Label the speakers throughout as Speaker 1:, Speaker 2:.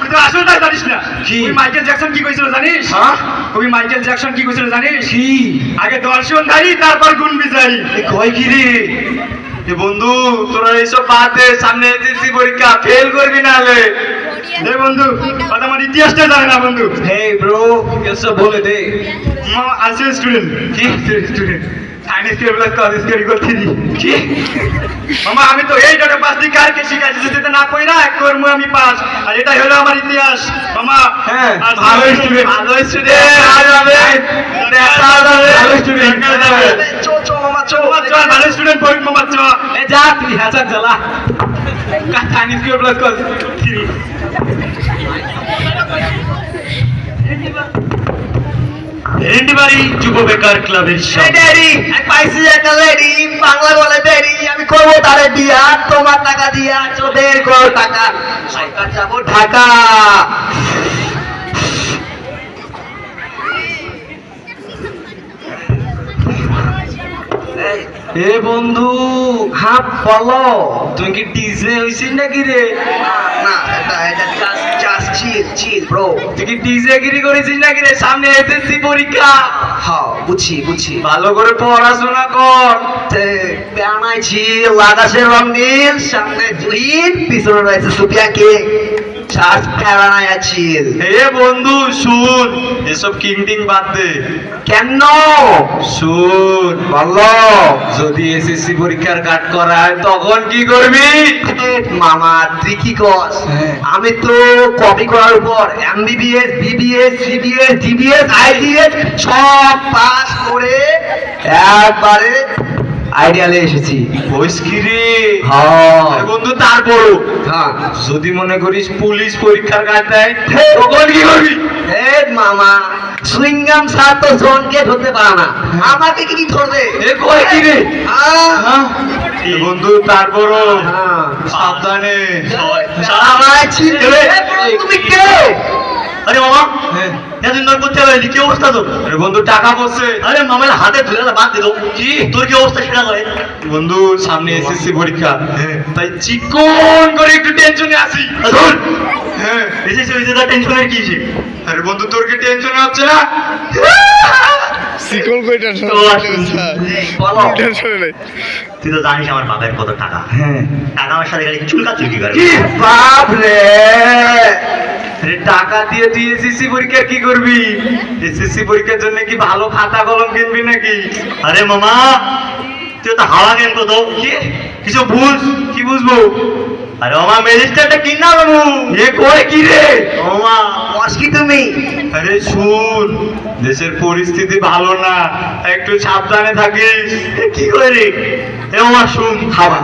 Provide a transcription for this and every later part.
Speaker 1: তুই তো আসলটাই জানিস না।
Speaker 2: কি?
Speaker 1: তুই মাইকেল জ্যাকসন কি কইছিল জানিস?
Speaker 2: হ্যাঁ?
Speaker 1: কবি মাইকেল জ্যাকসন কি কইছিল জানিস?
Speaker 2: কি
Speaker 1: আগে দর্শনধারী তারপর গুণ বিজয়ী।
Speaker 2: কয় কি রে? এ বন্ধু তোরা এইসব বাদ দে, সামনে এসএসসি পরীক্ষা, ফেল করবি না রে।
Speaker 1: দে বন্ধু, কথা আমার ইতিহাসটা জানে না বন্ধু।
Speaker 2: হে ব্রো এসব বলে দে।
Speaker 1: আছে স্টুডেন্ট।
Speaker 2: কি
Speaker 1: student science k plus college কে করতে দি।
Speaker 2: কি
Speaker 1: মামা আমি তো এই জন্য পাস দি কারকে শিখাইছি, যেতে না কই না এক কর্ম আমি পাস, আর এটাই হলো আমার ইতিহাস মামা।
Speaker 2: হ্যাঁ
Speaker 1: ভালো স্টুডেন্ট,
Speaker 2: ভালো স্টুডেন্ট যাবে, দেখা যাবে,
Speaker 1: ভালো স্টুডেন্ট যাবে।
Speaker 2: চো চো মামা চো
Speaker 1: চল ভালো স্টুডেন্ট পড়ি মামা চল।
Speaker 2: এ যা তুই হাজার জ্বালা চাইনিজ কে প্লাস কর।
Speaker 1: হেন্ডিবাড়ি যুব বেকার ক্লাবের
Speaker 2: ড্যাডি পাইছি একটা লেডি, বাংলা বলে ড্যাডি, আমি করবো তারে বিয়া, তোমার টাকা দিয়া চোদের করো টাকা, সরকার যাবো ঢাকা। এ বন্ধু হ্যাঁ বলো, তুই কি ডিজে হইছিস নাকি রে? না এটা জাস্ট চিল ব্রো। তুই কি ডিজে গিরি করেছিস নাকি রে? সামনে এসএসসি পরীক্ষা। হ্যাঁ বুঝছি ভালো করে পড়াশোনা কর। বানাইছি লাগাসের রং নীল, সামনে জুহিন, পিছনে রয়েছে সুপিয়া কে চার্জ ফেরানায় আছি। হে বন্ধু শুন, এসব কিংটিং বাদ দে। কেন? শুন বলো, যদি এসএসসি পরীক্ষার কাট করায় তখন কি করবি? মামা তুই কি কস? আমি তো কপি করার উপর MBBS, BBS, CBS, DBS, IDs সব পাস করে একবারে আইডিয়ালে এসেছি। বইস কি রে? হ্যাঁ বন্ধু তারপরও হ্যাঁ যদি মনে করিস পুলিশ পরীক্ষার কাজ দেয় তখন কি করবি? হে মামা সুইংগাম স্যার তো জনকে ধরতে পারে না, আমাকে কি ধরবে? এ কয় কি রে? বন্ধু তারপরও সাবধানে। তুমি কে? আরে মামা এতদিন ধরে করতে হবে, কি অবস্থা তোর? আরে বন্ধু টাকা পড়ছে। আরে মামার হাতে ধরে বাদ দিল। কি তোর কি অবস্থা সেটা করে? বন্ধু সামনে এসএসসি পরীক্ষা, তাই চিকন করে একটু টেনশনে আছি। হ্যাঁ এসএসসি হইছে, তার টেনশনের কি? আরে বন্ধু তোর কি টেনশন হচ্ছে না?
Speaker 3: সিকল কই টেনশন নেই।
Speaker 1: তুই তো জানিস আমার বাবার কত টাকা।
Speaker 2: হ্যাঁ
Speaker 1: টাকা আমার সাথে খালি চুলকাচুলকি করে।
Speaker 2: কি বাপ রে! আরে টাকা দিয়ে তুই এসএসসি পরীক্ষা কি করবি? এসএসসি পরীক্ষার জন্য কি ভালো খাতা কলম কিনবি নাকি?
Speaker 1: আরে মামা তুই তো হাওয়া জ্ঞান কত কি কিছু বুঝ।
Speaker 2: কি বুঝবো?
Speaker 1: আরে মামা ম্যাজিস্ট্রেটটা কিনা বাবু।
Speaker 2: এ কয় কি রে?
Speaker 1: মামা
Speaker 2: কি তুমি? আরে শুন, দেশের পরিস্থিতি ভালো না, একটু সাবধানে থাকিস।
Speaker 1: কি করে? এ মামা শুন,
Speaker 2: হাওয়া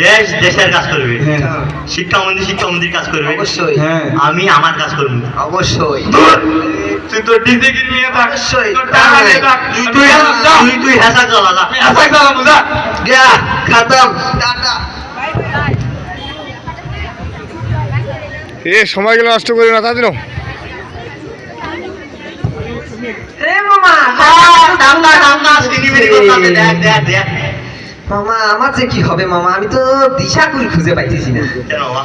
Speaker 1: দেশ দেশের কাজ করবে,
Speaker 2: হ্যাঁ।
Speaker 1: শিক্ষামন্ত্রী কাজ করবে,
Speaker 2: অবশ্যই। হ্যাঁ
Speaker 1: আমি আমার কাজ করবো।
Speaker 2: অবশ্যই।
Speaker 1: তুই তো ডিজে কিনে নিয়ে থাক।
Speaker 2: অবশ্যই।
Speaker 1: তোর টাকা নিয়ে থাক। তুই হেসা চালা যা।
Speaker 2: ऐसा करो मुझे गया खत्म टाटा।
Speaker 3: এ সময় গেলে নষ্ট করি না তা দিন।
Speaker 2: রে মামা
Speaker 1: দাঙ্গা সিনেমেরি করতে দেখ দেখ দেখ।
Speaker 2: মামা আমার যে কি হবে মামা, আমি তো দিশা কই খুঁজে পাইতেছি না।
Speaker 1: কেন মামা?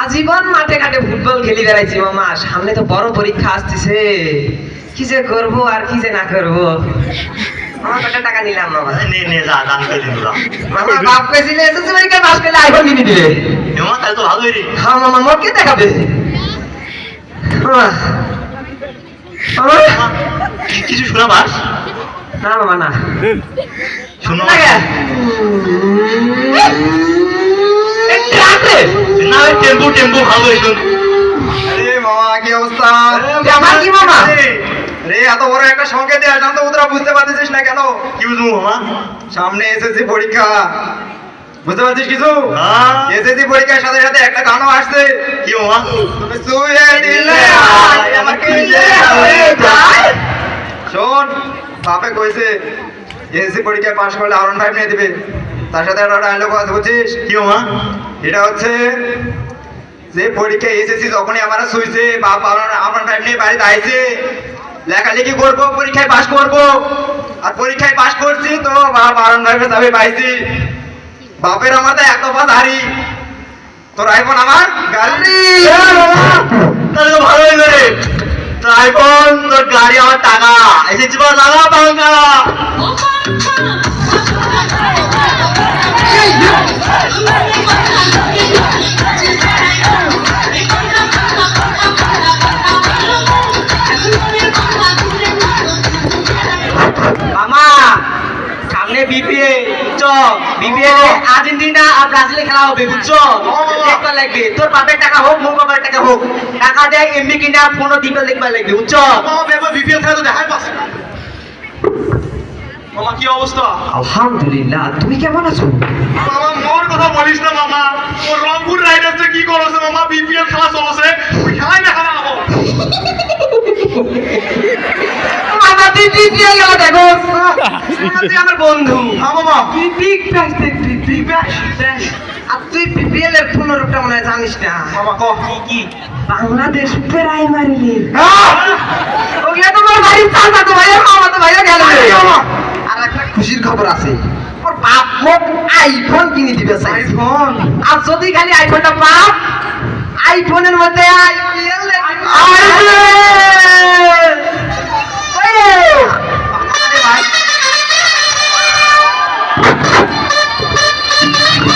Speaker 2: আজীবন মাঠে ঘাটে ফুটবল খেলি বেড়াইছি মামা, সামনে তো বড় পরীক্ষা আসতেছে, কি যে করব আর কি যে না করব। মামা কত টাকা নিলাম মামা?
Speaker 1: নে নে যা দান করে দিন যা।
Speaker 2: মামা বাপ কইছিলে এসএসসি পরীক্ষা পাস করলে আইফোন কিনে দিবে।
Speaker 1: মামা তাহলে তো ভালোই রে।
Speaker 2: হ্যাঁ মামা মোর কে দেখাবে? মামা মামা
Speaker 1: কিছু শোনাবাস?
Speaker 2: না মামা না
Speaker 1: শোনো
Speaker 2: না গে
Speaker 1: না, টেম্পু ভালো হইতো।
Speaker 4: আরে মামা কি অবস্থা?
Speaker 2: আমার কি মামা?
Speaker 4: রে এত বড় একটা সংকেত আসলাম তো তোরা বুঝতে পারতেছিস না কেন?
Speaker 1: কি বুঝবো মামা?
Speaker 4: সামনে এসএসসি পরীক্ষা, বুঝতে পারছিস কিছু?
Speaker 1: হ্যাঁ।
Speaker 4: এসএসসি পরীক্ষার সাথে সাথে একটা গানও আসছে।
Speaker 1: কি মামা?
Speaker 4: তুমি শুয়ে দিলে আমাকে শোন, বাপে কইছে এসএসসি পরীক্ষায় পাশ করলে R15 নিয়ে দিবে, তার সাথে একটা ডায়লগ আছে বুঝছিস?
Speaker 1: কি মামা?
Speaker 4: এটা হচ্ছে যে পরীক্ষা এসএসসি যখনই আমরা শুইছে বাপ R15 নিয়ে বাড়িতে আইছে, লেখালেখি করবো, পরীক্ষায় পাশ করবো, আর পরীক্ষায় পাশ করছি তো বাপ R15 যাবে পাইছি। বাপের আমার তো এক দফা ধারি, তোর আইফোন আমার গাড়ি।
Speaker 2: আইফোন তোর গাড়ি আমার টাকা এসেছি বল লাগা পাঙ্গা মামা সামনে বিপিএল চ বিপিএল আর্জেন্টিনা আর ব্রাজিলে খেলা হবে বুঝছো দেখবা লাগবে তোর বাপের টাকা হোক মোর বাবার টাকা হোক টাকা দেয় এমনি কিনা ফোন দিবে দেখবা লাগবে বুঝছো
Speaker 1: মামা বেবা বিপিএল খেলা তো দেখাই পাচ্ছে না। মামা কি অবস্থা?
Speaker 2: আলহামদুলিল্লাহ তুমি কেমন আছো
Speaker 1: মামা মোর কথা বলিস না মামা, ও রংপুর রাইডার্স কি করছে মামা, বিপিএল খেলা চলছে, ওই খেলাই দেখা না হবো।
Speaker 2: মামা তুই বিপিএল খেলা দেখো তুই আমার বন্ধু
Speaker 1: হ্যাঁ মামা।
Speaker 2: তুই বিগ ব্যাশ দেখবি বিগ ব্যাশ আর তুই বিপিএল এর পুনরূপটা মনে হয় জানিস না
Speaker 1: মামা ক
Speaker 2: কি বাংলাদেশ প্রাইমারি লিগ
Speaker 1: হ্যাঁ
Speaker 2: ওগুলা তোমার ভাই চাচা তো ভাইয়া মামা তো ভাইয়া গেল
Speaker 1: আরে মামা।
Speaker 2: আর একটা খুশির খবর আছে ওর বাপ মোক আইফোন কিনে দিবে আইফোন আর যদি খালি আইফোনটা পাপ আইফোনের মধ্যে আইপিএল